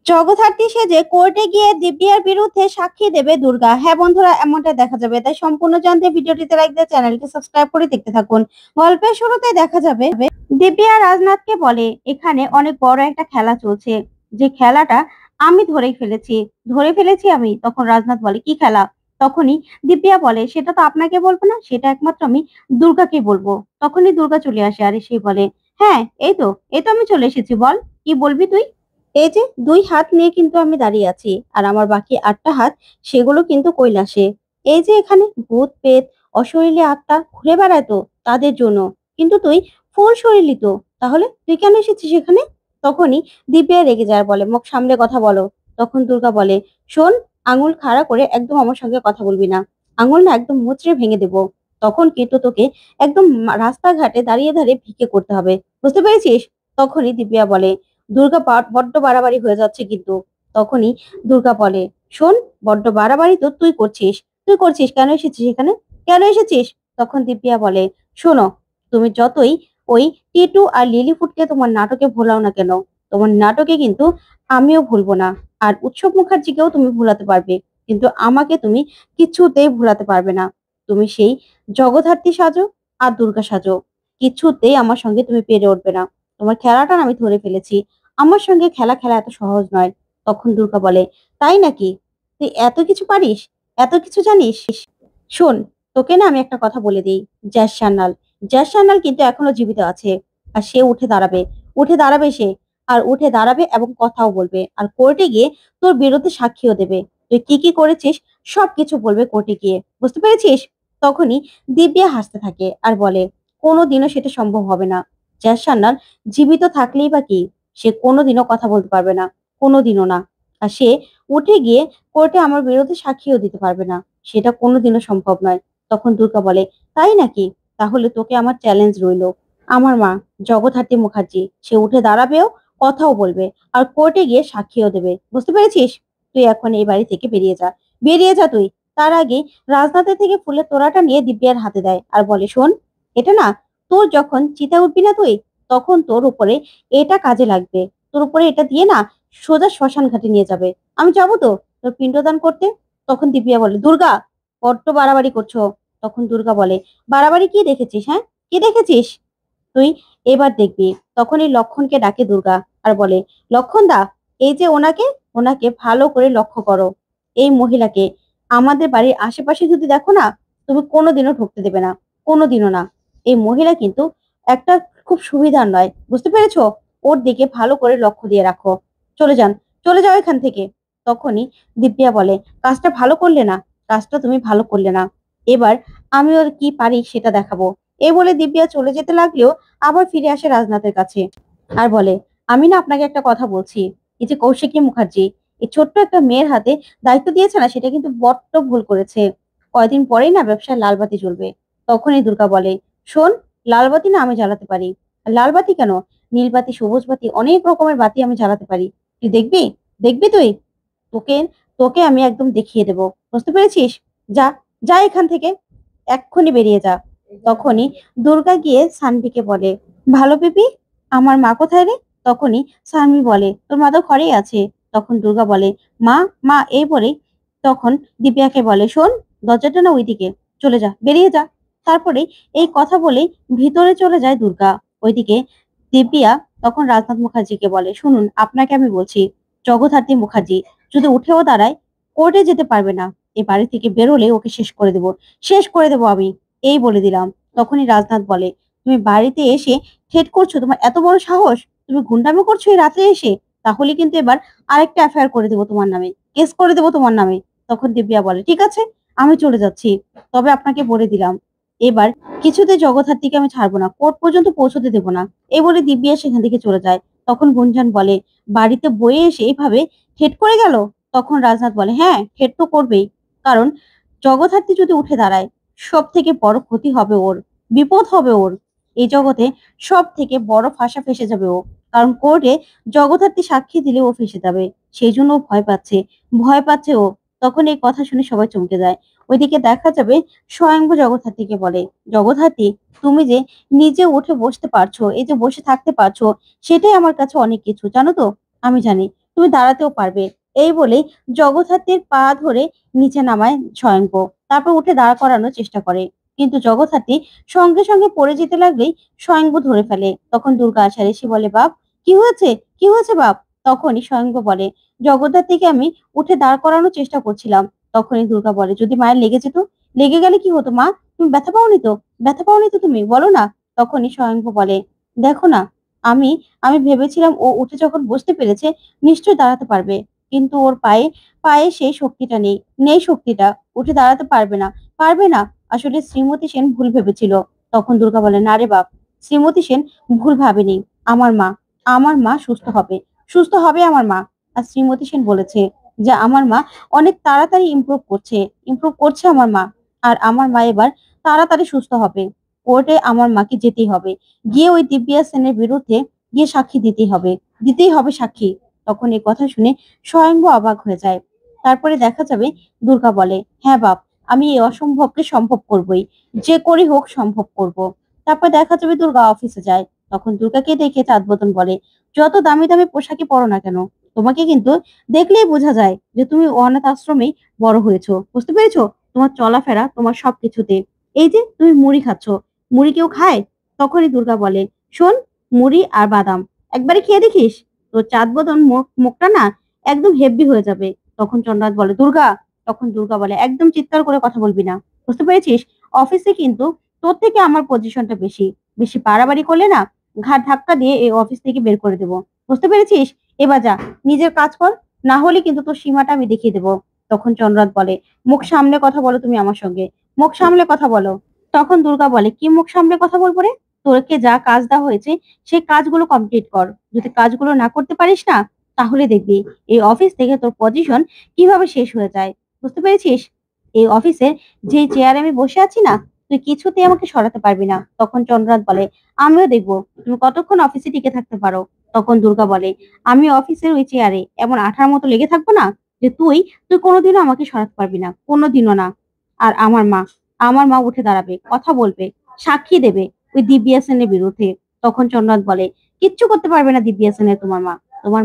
জগদ্ধাত্রী সেজে কোর্টে গিয়ে দিব্যার বিরুদ্ধে সাক্ষী দেবে দুর্গা। হ্যাঁ বন্ধুরা, এমনটা দেখা যাবে। তাই সম্পূর্ণ জানতে ভিডিওটিতে লাইক দিয়ে চ্যানেলটি সাবস্ক্রাইব করে দেখতে থাকুন। গল্পের শুরুতে দেখা যাবে দিব্যা রাজনাথকে বলে, এখানে অনেক বড় একটা খেলা চলছে, যে খেলাটা আমি ধরে ফেলেছি আমি। তখন রাজনাথ বলে, কি খেলা? তখনই দিব্যা বলে, সেটা তো আপনাকে বলবো না, সেটা একমাত্র আমি দুর্গাকে বলবো। তখনই দুর্গা চলে আসে আর সে বলে, হ্যাঁ এই তো আমি চলে এসেছি, বল কি বলবি তুই। এই যে 2 হাত নিয়ে কিন্তু আমি দাঁড়িয়ে আছি, আর আমার বাকি 8টা হাত সেগুলো কিন্তু কৈলাসে। এই যে এখানে ভূত পেত অশরীরী আত্মা ঘুরে বেড়ায় তো তাদের জন্য, কিন্তু তুই ফুল শরীরই তো, তাহলে তুই কেন এসেছিস এখানে? তখনই দিব্যা রেগে যায় আর বলে, মুখ সামলে কথা বলো। তখন দুর্গা বলে, শোন, আঙুল খাড়া করে একদম আমার সঙ্গে কথা বলবি না, আঙুল না একদম মুচড়ে ভেঙে দেবো। তখন কিন্তু তোকে একদম রাস্তাঘাটে দাঁড়িয়ে ভিক্ষে করতে হবে, বুঝতে পেরেছিস? তখনই দিব্যা বলে, দুর্গা বড্ড বাড়াবাড়ি হয়ে যাচ্ছে কিন্তু। তখনই দুর্গা বলে, শোন, বড্ড বাড়াবাড়ি তো তুই করছিস কেন এসেছিস এখানে? কেন এসেছিস? তখন দিব্যা বলে, শোনো, তুমি যতই ওই টিটু আর লিলিপুটকে তোমার নাটকে ভোলাও না কেন, তোমার নাটকে কিন্তু আমিও ভুলবো না। আর উৎসব মুখার্জিকেও তুমি ভুলাতে পারবে, কিন্তু আমাকে তুমি কিছুতেই ভুলাতে পারবে না। তুমি সেই জগদ্ধাত্রী সাজো আর দুর্গা সাজো, কিছুতেই আমার সঙ্গে তুমি পেরে উঠবে না। তোমার খেলাটা না আমি ধরে ফেলেছি, আমার সঙ্গে খেলা খেলা এত সহজ নয়। তখন দুর্গা বলে, তাই নাকি? তুই এত কিছু পারিস, এত কিছু জানিস? শোন, তোকে না আমি একটা কথা বলে দিই। জ্যাস সান্যাল, জ্যাস সান্যাল কিন্তু এখনো জীবিত আছে, আর সে উঠে দাঁড়াবে সে, আর উঠে দাঁড়াবে এবং কথাও বলবে, আর কোর্টে গিয়ে তোর বিরুদ্ধে সাক্ষীও দেবে। তুই কি কি করেছিস সবকিছু বলবে কোর্টে গিয়ে, বুঝতে পেরেছিস? তখনই দিব্যা হাসতে থাকে আর বলে, কোনোদিনও সেটা সম্ভব হবে না। জ্যাস সান্যাল জীবিত থাকলেই বা কি, সে কোনোদিনও কথা বলতে পারবে না, কোনোদিনও না। আর সে উঠে গিয়ে কোর্টে আমার বিরুদ্ধে সাক্ষীও দিতে পারবে না, সেটা কোনোদিনও সম্ভব নয়। তখন দুর্গা বলে, তাই নাকি? তাহলে তোকে আমার চ্যালেঞ্জ রইলো। আমার মা জগদ্ধাত্রী মুখার্জি, সে উঠে দাঁড়াবেও, কথাও বলবে, আর কোর্টে গিয়ে সাক্ষীও দেবে, বুঝতে পেরেছিস? তুই এখন এই বাড়ি থেকে বেরিয়ে যা তুই। তার আগে রাজনাথের থেকে ফুলের তোড়াটা নিয়ে দিব্যার হাতে দেয় আর বলে, শোন, এটা না, তোর যখন চিতা উঠবি না তুই, তখন তোর উপরে এটা কাজে লাগবে। তোর উপরে এটা দিয়ে না সোজা শ্মশান ঘাটে নিয়ে যাবে। আমি যাবো তো তোর পিণ্ডদান করতে। তখন দিব্যা বলে, দুর্গা, বড্ড বাড়াবাড়ি করছো। তখন দুর্গা বলে, বাড়াবাড়ি কি দেখেছিস? হ্যাঁ, কি দেখেছিস তুই? এবার দেখবি। তখন এই লক্ষণকে ডাকে দুর্গা আর বলে, লক্ষণ দা, এই যে ওনাকে, ওনাকে ভালো করে লক্ষ্য করো। এই মহিলাকে আমাদের বাড়ির আশেপাশে যদি দেখো না, তুমি কোনোদিনও ঢুকতে দেবে না, কোনোদিনও না। এই মহিলা কিন্তু একটা খুব সুবিধার নয়, বুঝতে পেরেছো? ওর দিকে ভালো করে লক্ষ্য দিয়ে রাখো। চলে যান, চলে যাও এখান থেকে। তখনই দিব্যা বলে, কাজটা ভালো করলে না, কাজটা তুমি ভালো করলে না। এবার আমি ওর কি পারি সেটা দেখাবো। এই বলে দিব্যা চলে যেতে লাগলেও আবার ফিরে আসে রাজনাথের কাছে আর বলে, আমি না আপনাকে একটা কথা বলছি। এই যে কৌশিকী মুখার্জি, এই ছোট্ট একটা মেয়ের হাতে দায়িত্ব দিয়েছে না, সেটা কিন্তু বড্ড ভুল করেছে। কয়দিন পরেই না ব্যবসায় লালবাতি জ্বলবে। তখনই দুর্গা বলে, শোন, লালবাতি না আমি জ্বালাতে পারি। আর লালবাতি কেন, নীলবাতি, সবুজ বাতি, অনেক রকমের বাতি আমি জ্বালাতে পারি। তুই দেখবি, দেখবি তুই। তোকে তোকে আমি একদম দেখিয়ে দেবো, বুঝতে পেরেছিস? যা, যা এখান থেকে, এক্ষুনি বেরিয়ে যা। তখনই দুর্গা গিয়ে সানভিকে বলে, ভালো পিপি, আমার মা কোথায় রে? তখনই সানভি বলে, তোর মা তো ঘরেই আছে। তখন দুর্গা বলে, মা, মা এই বলে তখন দিব্যাকে বলে, শোন, দরজাটা না ওইদিকে, চলে যা, বেরিয়ে যা। তারপরে এই কথা বলে ভিতরে চলে যায় দুর্গা। ওইদিকে দিব্যা তখন রাজনাথ মুখার্জিকে বলে, শুনুন, আপনাকে আমি বলছি, জগদ্ধাত্রী মুখার্জি যদি উঠেও দাঁড়ায়, কোর্টে যেতে পারবে না। এই বাড়ি থেকে বেরোলে ওকে শেষ করে দেবো আমি, এই বলে দিলাম। তখনই রাজনাথ বলে, তুমি বাড়িতে এসে থ্রেট করছো? তোমার এত বড় সাহস, তুমি গুন্ডামি করছো এই রাত্রে এসে? তাহলে কিন্তু এবার আরেকটা এফআইআর করে দেবো তোমার নামে, কেস করে দেবো তোমার নামে। তখন দিব্যা বলে, ঠিক আছে, আমি চলে যাচ্ছি, তবে আপনাকে বলে দিলাম, এবার কিছুতে জগদ্ধাত্রীকে আমি ছাড়বো না, কোর্ট পর্যন্ত পৌঁছতে দেবো না। এই বলে দিব্যা সেখান থেকে চলে যায়। তখন গুঞ্জন বলে, বাড়িতে বয়ে এসে এইভাবে থ্রেট করে গেল? তখন রাজনাথ বলে, হ্যাঁ, থ্রেট তো করবেই, কারণ জগদ্ধাত্রী যদি উঠে দাঁড়ায়, সব থেকে বড় ক্ষতি হবে ওর, বিপদ হবে ওর। এই জগতে সব থেকে বড় ফাঁসা ফেসে যাবে ও, কারণ কোর্টে জগদ্ধাত্রী সাক্ষী দিলে ও ফেসে যাবে। সেই জন্য ও ভয় পাচ্ছে ও। তখন এই কথা শুনে সবাই চমকে যায়। ওইদিকে দেখা যাবে স্বয়ংভু জগদ্ধাত্রীকে বলে, জগদ্ধাত্রী, তুমি যে নিজে উঠে বসতে পারছো, এই যে বসে থাকতে পারছো, সেটাই আমার কাছে অনেক কিছু, জানো তো? আমি জানি তুমি দাঁড়াতেও পারবে। এই বলেই জগদ্ধাত্রীর পা ধরে নিচে নামায় স্বয়ংভু। তারপর উঠে দাঁড় করানোর চেষ্টা করে, কিন্তু জগদ্ধাত্রী সঙ্গে সঙ্গে পড়ে যেতে লাগলেই স্বয়ংভু ধরে ফেলে। তখন দুর্গা আসার এসে বলে, বাপ কি হয়েছে, কি হয়েছে বাপ? তখনই স্বয়ংভু বলে, জগদ্ধাত্রীকে আমি উঠে দাঁড় করানোর চেষ্টা করছিলাম। তখনই দুর্গা বলে, যদি মায়ের লেগে যেত? লেগে গেলে কি হতো মা? তুমি ব্যথা পাওনি তো? ব্যথা পাওনি তো তুমি, বলো না? তখনই স্বয়ংভু বলে, দেখো না, আমি আমি ভেবেছিলাম ও উঠে যখন বসতে পেরেছে নিশ্চয়ই দাঁড়াতে পারবে, কিন্তু ওর পায়ে পায়ে সেই শক্তিটা নেই, নেই শক্তিটা, উঠে দাঁড়াতে পারবে না, পারবে না। আসলে শ্রীমতী সেন ভুল ভেবেছিল। তখন দুর্গা বলে, না রে বাপ, শ্রীমতী সেন ভুল ভাবেনি। আমার মা, আমার মা সুস্থ হবে, সুস্থ হবে আমার মা। আর শ্রীমতী সেন বলেছে যে আমার মা অনেক তাড়াতাড়ি ইমপ্রুভ করছে আমার মা। আর আমার মা এবার তাড়াতাড়ি সুস্থ হবে। কোর্টে আমার মাকে যেতেই হবে, গিয়ে ওই দিব্যা সেনের বিরুদ্ধে গিয়ে সাক্ষী দিতেই হবে সাক্ষী। তখন এই কথা শুনে স্বয়ংভু অবাক হয়ে যায়। তারপরে দেখা যাবে দুর্গা বলে, হ্যাঁ বাপ, আমি এই অসম্ভবকে সম্ভব করবই, যে করি হোক সম্ভব করব। তারপর দেখা যাবে দুর্গা অফিসে যায়। তখন দুর্গাকে দেখে চাঁদবদন বলে, যত দামি দামি পোশাকই পরো না কেন, তোমাকে কিন্তু দেখলেই বোঝা যায় যে তুমি অনাথ আশ্রমেই বড় হয়েছো। বুঝতে পেরেছো? তোমার চলাফেরা, তোমার সবকিছুতে। এই যে তুমি মুড়ি খাচ্ছ, মুড়ি কেউ খায়? তখনই দুর্গা বলে, শোন, মুড়ি আর বাদাম একবারে খেয়ে দেখিস, তোর চাঁদবদন মুখটা না একদম হেভি হয়ে যাবে। তখন চন্দ্রনাথ বলে, দুর্গা, তখন দুর্গা বলে, একদম চিৎকার করে কথা বলবি না, বুঝতে পেরেছিস? অফিসে কিন্তু তোর থেকে আমার পজিশনটা বেশি, বেশি বাড়াবাড়ি করলে না ঘাট ধাক্কা দিয়ে এই অফিস থেকে বের করে দেবো। বুঝতে পেরেছিস? এবার যা, নিজের কাজ কর, না হলে কিন্তু তোর সীমাটা আমি দেখিয়ে দেবো। তখন চন্দ্রনাথ বলে, মুখ সামলে কথা বলো তুমি আমার সঙ্গে, মুখ সামলে কথা বলো। তখন দুর্গা বলে, কি মুখ সামলে কথা বলবো রে? তোকে যা কাজ দেওয়া হয়েছে সেই কাজগুলো কমপ্লিট কর। যদি কাজগুলো না করতে পারিস না, তাহলে দেখবি এই অফিস থেকে তোর পজিশন কিভাবে শেষ হয়ে যায়। বুঝতে পেরেছিস? এই অফিসের যে চেয়ারে আমি বসে আছি না, তুই কিছুতেই আমাকে সরাতে পারবি না। তখন চন্দ্রনাথ বলে, আমিও দেখবো তুমি কতক্ষণ অফিসে টিকে থাকতে পারো। তখন দুর্গা বলে, আমি অফিসের ওই চেয়ারে এমন আঠার মতো লেগে থাকবো না যে তুই তুই কোনোদিনও আমাকে সরাতে পারবি না, কোনোদিনও না। আর আমার মা উঠে দাঁড়াবে, কথা বলবে, সাক্ষী দেবে ওই দিব্যা সেনের বিরুদ্ধে। তখন চন্দ্রনাথ বলে, কিচ্ছু করতে পারবে না দিব্যা সেনের তোমার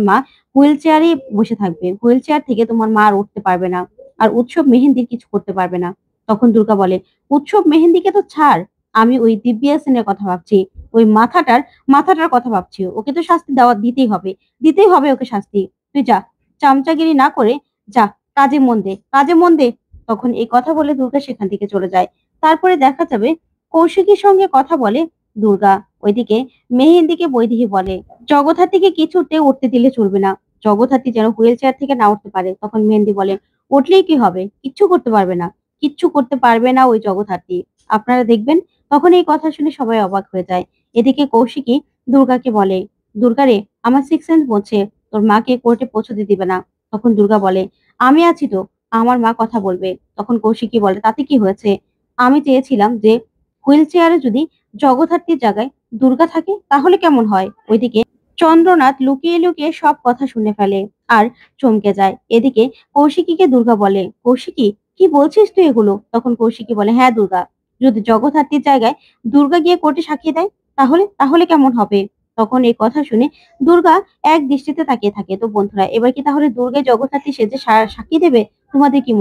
মা হুইল চেয়ারে বসে থাকবে, হুইল চেয়ার থেকে তোমার মা আর উঠতে পারবে না। আর উৎসব মেহেন্দির কিছু করতে পারবে না। তখন দুর্গা বলে, উৎসব মেহেন্দিকে তো ছাড়, আমি ওই দিব্যা সেনের কথা ভাবছি, ওই মাথাটার কথা ভাবছি। ওকে তো শাস্তি দিতেই হবে ওকে শাস্তি। তুই যা, চামচাগিরি না করে যা, কাজে মন দে, কাজে মন দে। তখন এই কথা বলে দুর্গা সেখান থেকে চলে যায়। তারপরে দেখা যাবে কৌশিকীর সঙ্গে কথা বলে দুর্গা। ওইদিকে মেহেন্দিকে বৈদেহী বলে, জগদ্ধাত্রীকে কিছুতে উঠতে দিলে চলবে না, জগদ্ধাত্রী যেন হুইল চেয়ার থেকে না উঠতে পারে। তখন মেহেন্দি বলে, উঠলেই কি হবে, কিচ্ছু করতে পারবে না, কিচ্ছু করতে পারবে না ওই জগদ্ধাত্রী, আপনারা দেখবেন। তখন এই কথা শুনে সবাই অবাক হয়ে যায়। এদিকে কৌশিকী দুর্গাকে বলে, দুর্গা রে, আমার সিক্স সেন্স বলছে তোর মাকে কোর্টে পৌঁছতে দিবে না। তখন দুর্গা বলে, আমি আছি তো, আমার মা কথা বলবে। তখন কৌশিকী বলে, তাতে কি হয়েছে? আমি চেয়েছিলাম যে হুইল চেয়ারে যদি জগদ্ধাত্রীর জায়গায় দুর্গা থাকে তাহলে কেমন হয়। ওইদিকে চন্দ্রনাথ লুকিয়ে লুকিয়ে সব কথা শুনে ফেলে আর চমকে যায়। এদিকে কৌশিকীকে দুর্গা বলে, কৌশিকী, কি বলছিস তুই এগুলো? তখন কৌশিকী বলে, হ্যাঁ দুর্গা, যদি জগদ্ধাত্রীর জায়গায় দুর্গা গিয়ে কোর্টে সাক্ষী দেয় তাহলে তাহলে কেমন হবে? তখন এই কথা শুনে দুর্গা এক দৃষ্টিতে তাকিয়ে থাকে। তো বন্ধুরা, এবার কি তাহলে দুর্গায় জগদ্ধাত্রী সেজে সাক্ষী দেবে? তোমাদের কি মনে